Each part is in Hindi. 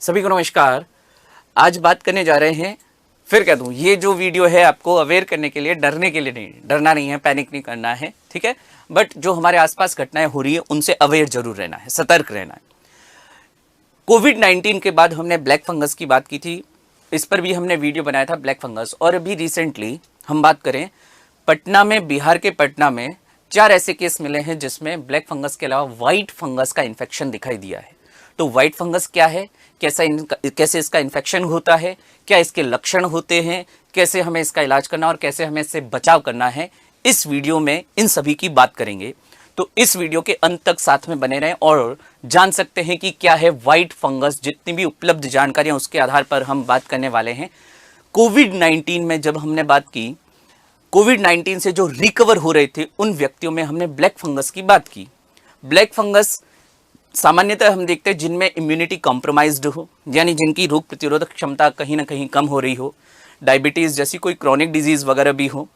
सभी को नमस्कार। आज बात करने जा रहे हैं, फिर कह दूं, ये जो वीडियो है आपको अवेयर करने के लिए, डरने के लिए नहीं। डरना नहीं है, पैनिक नहीं करना है, ठीक है। बट जो हमारे आसपास घटनाएं हो रही है उनसे अवेयर जरूर रहना है, सतर्क रहना है। कोविड-19 के बाद हमने ब्लैक फंगस की बात की थी, इस पर भी हमने वीडियो बनाया था, ब्लैक फंगस। और अभी रिसेंटली हम बात करें, पटना में, बिहार के पटना में 4 ऐसे केस मिले हैं जिसमें ब्लैक फंगस के अलावा व्हाइट फंगस का इन्फेक्शन दिखाई दिया है। तो व्हाइट फंगस क्या है, कैसे इसका इन्फेक्शन होता है, क्या इसके लक्षण होते हैं, कैसे हमें इसका इलाज करना और कैसे हमें इससे बचाव करना है, इस वीडियो में इन सभी की बात करेंगे। तो इस वीडियो के अंत तक साथ में बने रहें और जान सकते हैं कि क्या है व्हाइट फंगस। जितनी भी उपलब्ध जानकारियां उसके आधार पर हम बात करने वाले हैं। कोविड-19 में जब हमने बात की, कोविड-19 से जो रिकवर हो रहे थे उन व्यक्तियों में हमने ब्लैक फंगस की बात की। ब्लैक फंगस सामान्यतः हम देखते हैं जिनमें इम्यूनिटी कॉम्प्रोमाइज्ड हो, यानी जिनकी रोग प्रतिरोधक क्षमता कहीं ना कहीं कम हो रही हो, डायबिटीज जैसी कोई क्रॉनिक डिजीज वगैरह भी हो,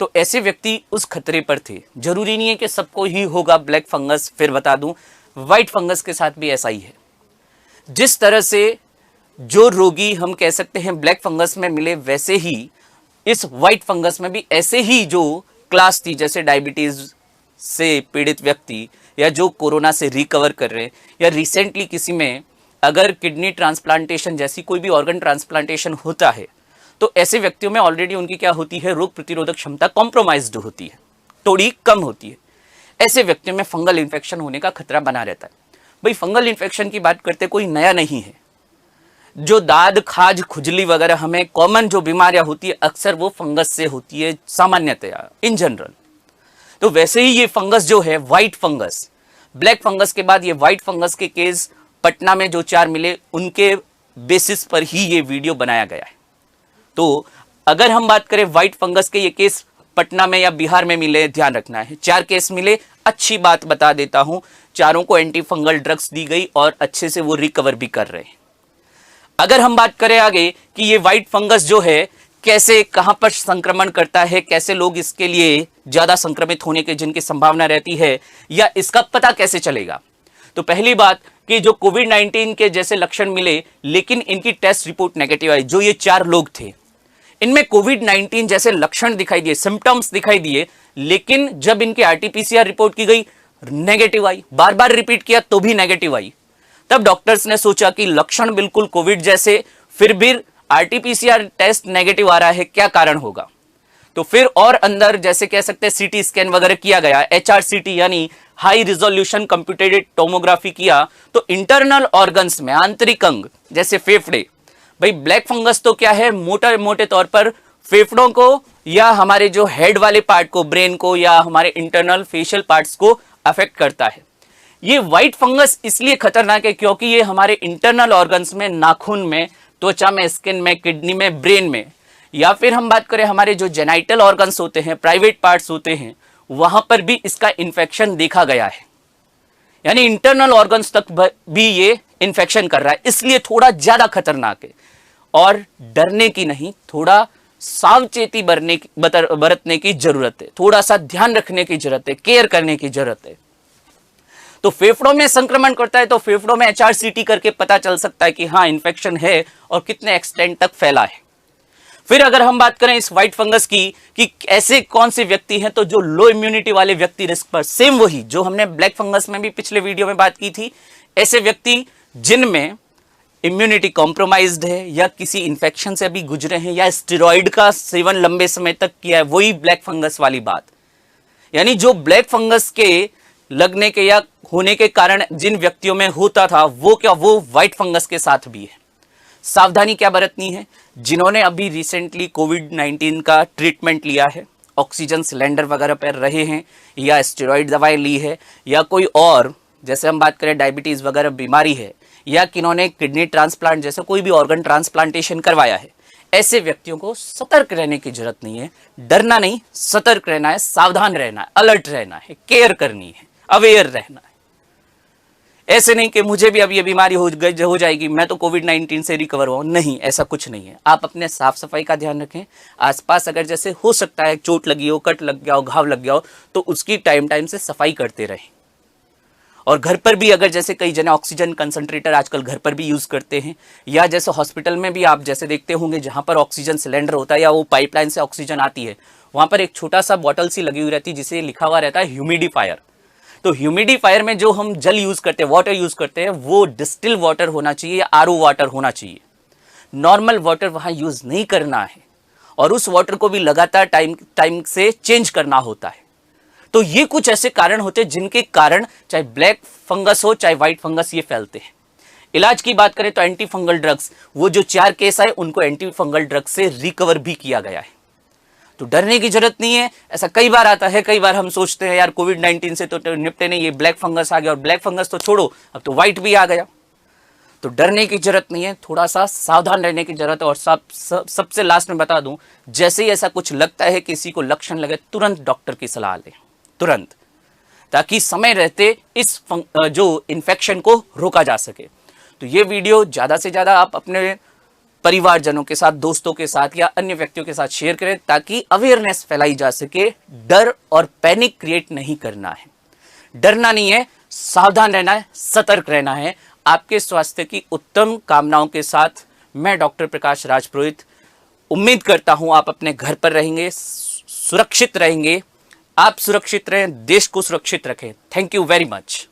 तो ऐसे व्यक्ति उस खतरे पर थे। जरूरी नहीं है कि सबको ही होगा ब्लैक फंगस। फिर बता दूं, व्हाइट फंगस के साथ भी ऐसा ही है। जिस तरह से जो रोगी हम कह सकते हैं ब्लैक फंगस में मिले, वैसे ही इस व्हाइट फंगस में भी ऐसे ही जो क्लास थी, जैसे डायबिटीज से पीड़ित व्यक्ति या जो कोरोना से रिकवर कर रहे हैं, या रिसेंटली किसी में अगर किडनी ट्रांसप्लांटेशन जैसी कोई भी ऑर्गन ट्रांसप्लांटेशन होता है, तो ऐसे व्यक्तियों में ऑलरेडी उनकी क्या होती है, रोग प्रतिरोधक क्षमता कॉम्प्रोमाइज्ड होती है, थोड़ी कम होती है। ऐसे व्यक्तियों में फंगल इन्फेक्शन होने का खतरा बना रहता है। भाई, फंगल इन्फेक्शन की बात करते कोई नया नहीं है। जो दाद, खाज, खुजली वगैरह हमें कॉमन जो बीमारियां होती है, अक्सर वो फंगस से होती है, सामान्यतया इन जनरल। तो वैसे ही ये फंगस जो है व्हाइट फंगस, ब्लैक फंगस के बाद ये व्हाइट फंगस के केस पटना में जो 4 मिले, उनके बेसिस पर ही ये वीडियो बनाया गया है। तो अगर हम बात करें व्हाइट फंगस के, ये केस पटना में या बिहार में मिले, ध्यान रखना है 4 केस मिले। अच्छी बात बता देता हूं, चारों को एंटी फंगल ड्रग्स दी गई और अच्छे से वो रिकवर भी कर रहे हैं। अगर हम बात करें आगे कि ये व्हाइट फंगस जो है कैसे, कहां पर संक्रमण करता है, कैसे लोग इसके लिए ज्यादा संक्रमित होने की जिनकी संभावना रहती है, या इसका पता कैसे चलेगा। तो पहली बात कि जो कोविड-19 के जैसे लक्षण मिले लेकिन इनकी टेस्ट रिपोर्ट नेगेटिव आई, जो ये 4 लोग थे, इनमें कोविड-19 जैसे लक्षण दिखाई दिए, सिम्टम्स दिखाई दिए, लेकिन जब इनकी आरटी-पीसीआर रिपोर्ट की गई, नेगेटिव आई। बार बार रिपीट किया तो भी नेगेटिव आई। तब डॉक्टर्स ने सोचा कि लक्षण बिल्कुल कोविड जैसे, फिर भी आरटी-पीसीआर टेस्ट नेगेटिव आ रहा है, क्या कारण होगा। तो फिर और अंदर जैसे कह सकते हैं सीटी स्कैन वगैरह किया गया, एचआरसीटी यानी हाई रिजोल्यूशन कंप्यूटेड टोमोग्राफी किया, तो इंटरनल ऑर्गन्स में, आंतरिक अंग जैसे फेफड़े, भाई ब्लैक फंगस तो क्या है, मोटे मोटे तौर पर फेफड़ों को या हमारे जो हेड वाले पार्ट को, ब्रेन को, या हमारे इंटरनल फेशियल पार्ट्स को अफेक्ट करता है। ये व्हाइट फंगस इसलिए खतरनाक है क्योंकि ये हमारे इंटरनल ऑर्गन्स में, नाखून में, त्वचा में, स्किन में, किडनी में, ब्रेन में, या फिर हम बात करें हमारे जो जेनाइटल ऑर्गन्स होते हैं, प्राइवेट पार्ट्स होते हैं, वहां पर भी इसका इन्फेक्शन देखा गया है। यानी इंटरनल ऑर्गन्स तक भी ये इन्फेक्शन कर रहा है, इसलिए थोड़ा ज्यादा खतरनाक है। और डरने की नहीं, थोड़ा सावचेती बरतने की जरूरत है, थोड़ा सा ध्यान रखने की जरूरत है, केयर करने की जरूरत है। तो फेफड़ों में संक्रमण करता है तो फेफड़ों में एचआरसीटी करके पता चल सकता है कि हाँ इन्फेक्शन है और कितने एक्सटेंट तक फैला है। फिर अगर हम बात करें इस व्हाइट फंगस की कि ऐसे कौन से व्यक्ति हैं, तो जो लो इम्यूनिटी वाले व्यक्ति रिस्क पर, सेम वही जो हमने ब्लैक फंगस में भी पिछले वीडियो में बात की थी, ऐसे व्यक्ति जिनमें इम्यूनिटी कॉम्प्रोमाइज्ड है, या किसी इंफेक्शन से अभी गुजरे हैं, या स्टेरॉइड का सेवन लंबे समय तक किया है, वही ब्लैक फंगस वाली बात। यानी जो ब्लैक फंगस के लगने के या होने के कारण जिन व्यक्तियों में होता था, वो व्हाइट फंगस के साथ भी है। सावधानी क्या बरतनी है, जिन्होंने अभी रिसेंटली कोविड-19 का ट्रीटमेंट लिया है, ऑक्सीजन सिलेंडर वगैरह पर रहे हैं, या स्टेरॉइड दवाएं ली है, या कोई और जैसे हम बात करें डायबिटीज वगैरह बीमारी है, या किन्होंने किडनी ट्रांसप्लांट जैसे कोई भी ऑर्गन ट्रांसप्लांटेशन करवाया है, ऐसे व्यक्तियों को सतर्क रहने की जरूरत नहीं है। डरना नहीं, सतर्क रहना है, सावधान रहना है, अलर्ट रहना है, केयर करनी है, अवेयर रहना है। ऐसे नहीं कि मुझे भी अब ये बीमारी हो जाएगी, मैं तो कोविड-19 से रिकवर हुआ, नहीं, ऐसा कुछ नहीं है। आप अपने साफ सफाई का ध्यान रखें। आसपास अगर जैसे हो सकता है चोट लगी हो, कट लग गया हो, घाव लग गया हो, तो उसकी टाइम से सफाई करते रहें। और घर पर भी अगर जैसे कई जने ऑक्सीजन कंसंट्रेटर आजकल घर पर भी यूज़ करते हैं, या जैसे हॉस्पिटल में भी आप जैसे देखते होंगे जहाँ पर ऑक्सीजन सिलेंडर होता है या वो पाइपलाइन से ऑक्सीजन आती है, वहाँ पर एक छोटा सा बॉटल सी लगी हुई रहती है जिसे लिखा हुआ रहता है ह्यूमिडिफायर। तो ह्यूमिडिफायर में जो हम जल यूज़ करते हैं, वाटर यूज़ करते हैं, वो डिस्टिल वाटर होना चाहिए या आरओ वाटर होना चाहिए। नॉर्मल वाटर वहाँ यूज़ नहीं करना है और उस वाटर को भी लगातार टाइम से चेंज करना होता है। तो ये कुछ ऐसे कारण होते हैं जिनके कारण चाहे ब्लैक फंगस हो चाहे व्हाइट फंगस ये फैलते हैं। इलाज की बात करें तो एंटी फंगल ड्रग्स, वो जो 4 केस आए उनको एंटी फंगल ड्रग्स से रिकवर भी किया गया है। तो डरने की जरूरत नहीं है। ऐसा कई बार आता है, कई बार हम सोचते हैं यार कोविड-19 से तो निपटे नहीं, ये ब्लैक फंगस आ गया, और ब्लैक फंगस तो छोड़ो अब तो व्हाइट भी आ गया। तो डरने की जरूरत नहीं है, थोड़ा सा सावधान रहने की जरूरत है। और सबसे लास्ट में बता दूं, जैसे ही ऐसा कुछ लगता है, किसी को लक्षण लगे, तुरंत डॉक्टर की सलाह लें, तुरंत, ताकि समय रहते इस जो इन्फेक्शन को रोका जा सके। तो ये वीडियो ज़्यादा से ज़्यादा आप अपने परिवारजनों के साथ, दोस्तों के साथ या अन्य व्यक्तियों के साथ शेयर करें ताकि अवेयरनेस फैलाई जा सके। डर और पैनिक क्रिएट नहीं करना है, डरना नहीं है, सावधान रहना है, सतर्क रहना है। आपके स्वास्थ्य की उत्तम कामनाओं के साथ मैं डॉक्टर प्रकाश राज पुरोहित उम्मीद करता हूं आप अपने घर पर रहेंगे, सुरक्षित रहेंगे। आप सुरक्षित रहें, देश को सुरक्षित रखें। Thank you very much.